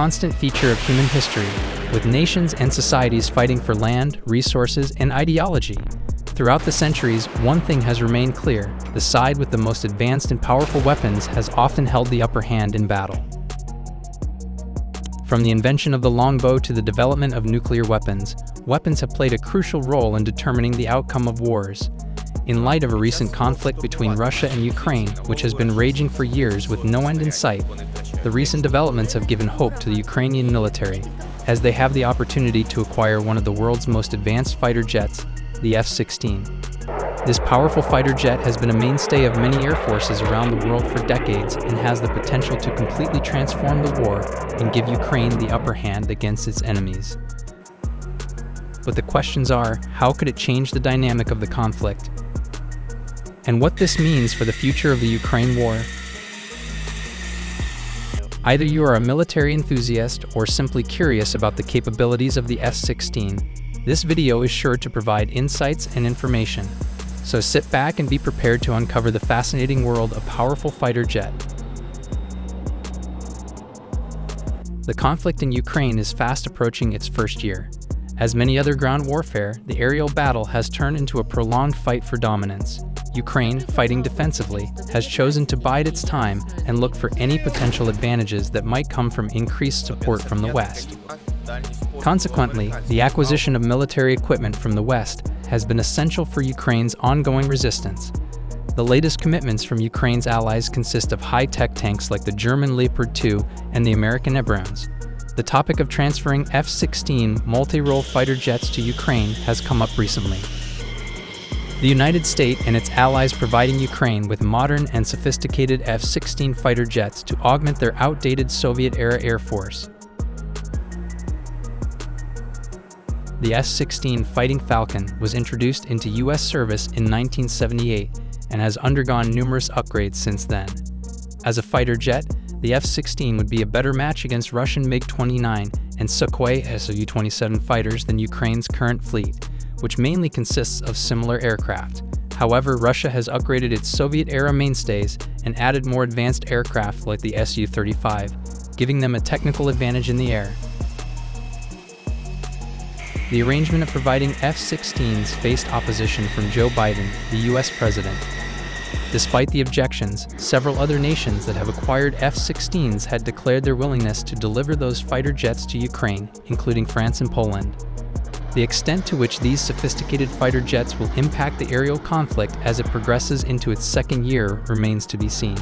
constant feature of human history, with nations and societies fighting for land, resources, and ideology. Throughout the centuries, one thing has remained clear: the side with the most advanced and powerful weapons has often held the upper hand in battle. From the invention of the longbow to the development of nuclear weapons, weapons have played a crucial role in determining the outcome of wars. In light of a recent conflict between Russia and Ukraine, which has been raging for years with no end in sight, the recent developments have given hope to the Ukrainian military, as they have the opportunity to acquire one of the world's most advanced fighter jets, the F-16. This powerful fighter jet has been a mainstay of many air forces around the world for decades and has the potential to completely transform the war and give Ukraine the upper hand against its enemies. But the questions are, how could it change the dynamic of the conflict? And what this means for the future of the Ukraine war? Either you are a military enthusiast or simply curious about the capabilities of the F-16, this video is sure to provide insights and information. So sit back and be prepared to uncover the fascinating world of powerful fighter jet. The conflict in Ukraine is fast approaching its first year. As many other ground warfare, the aerial battle has turned into a prolonged fight for dominance. Ukraine, fighting defensively, has chosen to bide its time and look for any potential advantages that might come from increased support from the West. Consequently, the acquisition of military equipment from the West has been essential for Ukraine's ongoing resistance. The latest commitments from Ukraine's allies consist of high-tech tanks like the German Leopard 2 and the American Abrams. The topic of transferring F-16 multi-role fighter jets to Ukraine has come up recently. The United States and its allies providing Ukraine with modern and sophisticated F-16 fighter jets to augment their outdated Soviet-era air force. The F-16 Fighting Falcon was introduced into U.S. service in 1978 and has undergone numerous upgrades since then. As a fighter jet, the F-16 would be a better match against Russian MiG-29 and Sukhoi Su-27 fighters than Ukraine's current fleet, which mainly consists of similar aircraft. However, Russia has upgraded its Soviet-era mainstays and added more advanced aircraft like the Su-35, giving them a technical advantage in the air. The arrangement of providing F-16s faced opposition from Joe Biden, the U.S. president. Despite the objections, several other nations that have acquired F-16s had declared their willingness to deliver those fighter jets to Ukraine, including France and Poland. The extent to which these sophisticated fighter jets will impact the aerial conflict as it progresses into its second year remains to be seen.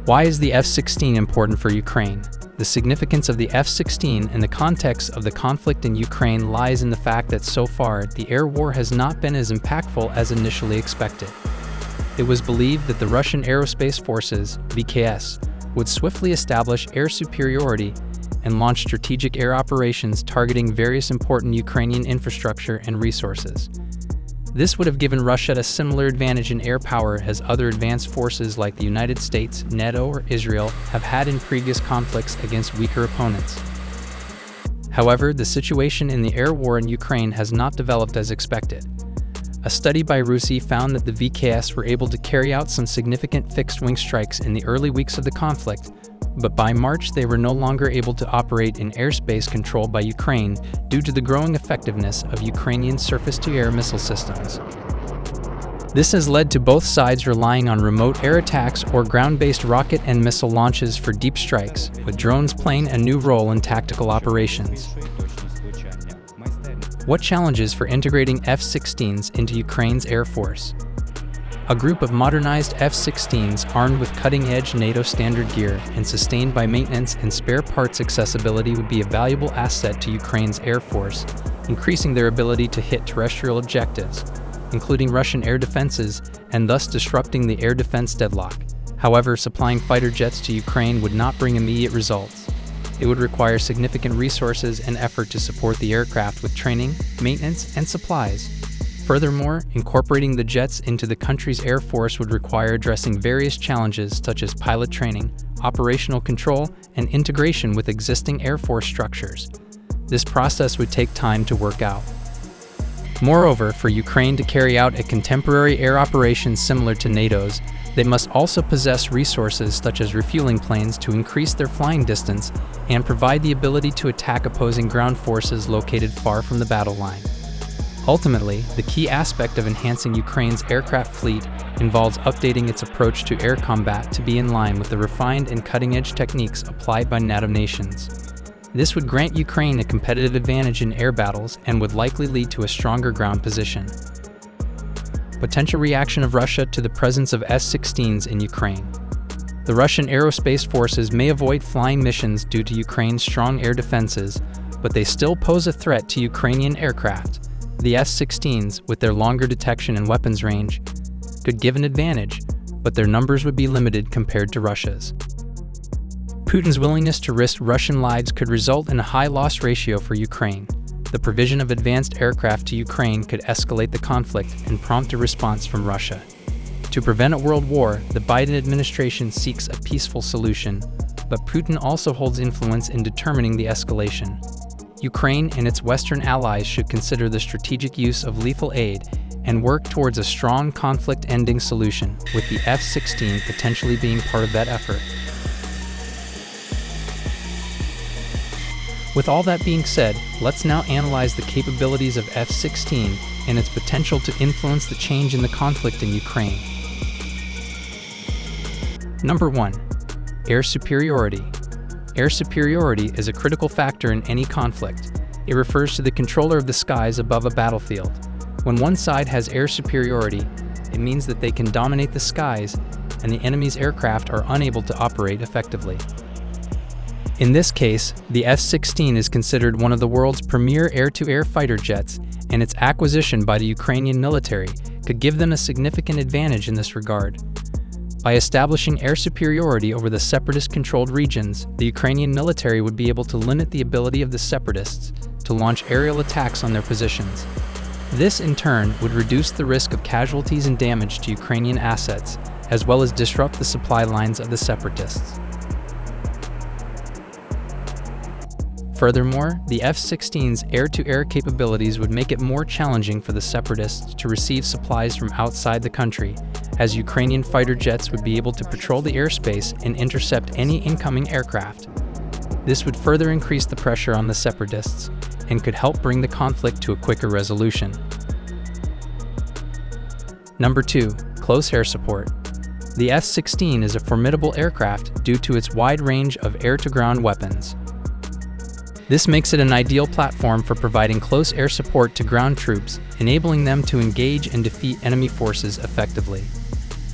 Why is the F-16 important for Ukraine? The significance of the F-16 in the context of the conflict in Ukraine lies in the fact that so far, the air war has not been as impactful as initially expected. It was believed that the Russian Aerospace Forces, VKS, would swiftly establish air superiority and launch strategic air operations targeting various important Ukrainian infrastructure and resources. This would have given Russia a similar advantage in air power as other advanced forces like the United States, NATO, or Israel have had in previous conflicts against weaker opponents. However, the situation in the air war in Ukraine has not developed as expected. A study by RUSI found that the VKS were able to carry out some significant fixed-wing strikes in the early weeks of the conflict, but by March they were no longer able to operate in airspace controlled by Ukraine due to the growing effectiveness of Ukrainian surface-to-air missile systems. This has led to both sides relying on remote air attacks or ground-based rocket and missile launches for deep strikes, with drones playing a new role in tactical operations. What challenges for integrating F-16s into Ukraine's air force? A group of modernized F-16s armed with cutting-edge NATO standard gear and sustained by maintenance and spare parts accessibility would be a valuable asset to Ukraine's air force, increasing their ability to hit terrestrial objectives, including Russian air defenses, and thus disrupting the air defense deadlock. However, supplying fighter jets to Ukraine would not bring immediate results. It would require significant resources and effort to support the aircraft with training, maintenance, and supplies. Furthermore, incorporating the jets into the country's air force would require addressing various challenges such as pilot training, operational control, and integration with existing air force structures. This process would take time to work out. Moreover, for Ukraine to carry out a contemporary air operation similar to NATO's, They must also possess resources such as refueling planes to increase their flying distance and provide the ability to attack opposing ground forces located far from the battle line. Ultimately, the key aspect of enhancing Ukraine's aircraft fleet involves updating its approach to air combat to be in line with the refined and cutting-edge techniques applied by NATO nations. This would grant Ukraine a competitive advantage in air battles and would likely lead to a stronger ground position. Potential reaction of Russia to the presence of F-16s in Ukraine. The Russian aerospace forces may avoid flying missions due to Ukraine's strong air defenses, but they still pose a threat to Ukrainian aircraft. The F-16s, with their longer detection and weapons range, could give an advantage, but their numbers would be limited compared to Russia's. Putin's willingness to risk Russian lives could result in a high loss ratio for Ukraine. The provision of advanced aircraft to Ukraine could escalate the conflict and prompt a response from Russia. To prevent a world war, the Biden administration seeks a peaceful solution, but Putin also holds influence in determining the escalation. Ukraine and its Western allies should consider the strategic use of lethal aid and work towards a strong conflict-ending solution, with the F-16 potentially being part of that effort. With all that being said, let's now analyze the capabilities of F-16 and its potential to influence the change in the conflict in Ukraine. Number 1. Air superiority. Air superiority is a critical factor in any conflict. It refers to the controller of the skies above a battlefield. When one side has air superiority, it means that they can dominate the skies and the enemy's aircraft are unable to operate effectively. In this case, the F-16 is considered one of the world's premier air-to-air fighter jets, and its acquisition by the Ukrainian military could give them a significant advantage in this regard. By establishing air superiority over the separatist-controlled regions, the Ukrainian military would be able to limit the ability of the separatists to launch aerial attacks on their positions. This, in turn, would reduce the risk of casualties and damage to Ukrainian assets, as well as disrupt the supply lines of the separatists. Furthermore, the F-16's air-to-air capabilities would make it more challenging for the separatists to receive supplies from outside the country, as Ukrainian fighter jets would be able to patrol the airspace and intercept any incoming aircraft. This would further increase the pressure on the separatists and could help bring the conflict to a quicker resolution. Number 2. Close air support. The F-16 is a formidable aircraft due to its wide range of air-to-ground weapons. This makes it an ideal platform for providing close air support to ground troops, enabling them to engage and defeat enemy forces effectively.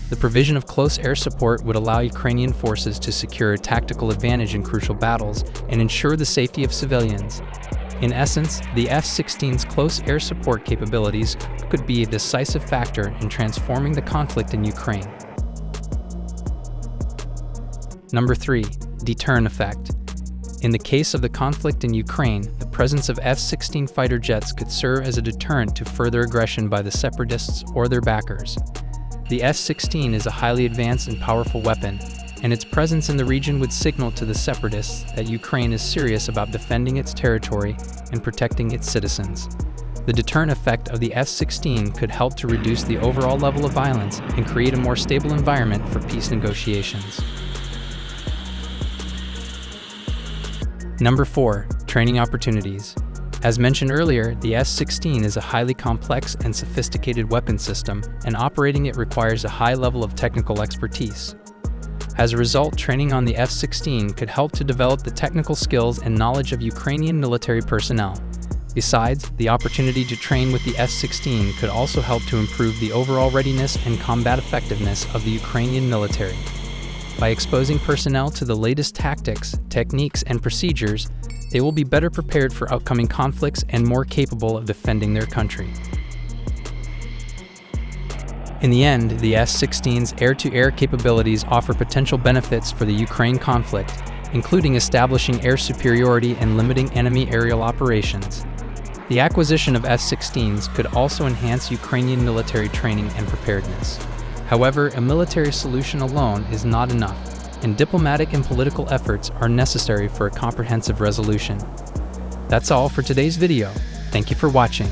The provision of close air support would allow Ukrainian forces to secure a tactical advantage in crucial battles and ensure the safety of civilians. In essence, the F-16's close air support capabilities could be a decisive factor in transforming the conflict in Ukraine. Number 3. Deterrent effect. In the case of the conflict in Ukraine, the presence of F-16 fighter jets could serve as a deterrent to further aggression by the separatists or their backers. The F-16 is a highly advanced and powerful weapon, and its presence in the region would signal to the separatists that Ukraine is serious about defending its territory and protecting its citizens. The deterrent effect of the F-16 could help to reduce the overall level of violence and create a more stable environment for peace negotiations. Number 4. Training opportunities. As mentioned earlier, the F-16 is a highly complex and sophisticated weapon system, and operating it requires a high level of technical expertise. As a result, training on the F-16 could help to develop the technical skills and knowledge of Ukrainian military personnel. Besides, the opportunity to train with the F-16 could also help to improve the overall readiness and combat effectiveness of the Ukrainian military. By exposing personnel to the latest tactics, techniques, and procedures, they will be better prepared for upcoming conflicts and more capable of defending their country. In the end, the F-16's air-to-air capabilities offer potential benefits for the Ukraine conflict, including establishing air superiority and limiting enemy aerial operations. The acquisition of F-16s could also enhance Ukrainian military training and preparedness. However, a military solution alone is not enough, and diplomatic and political efforts are necessary for a comprehensive resolution. That's all for today's video. Thank you for watching.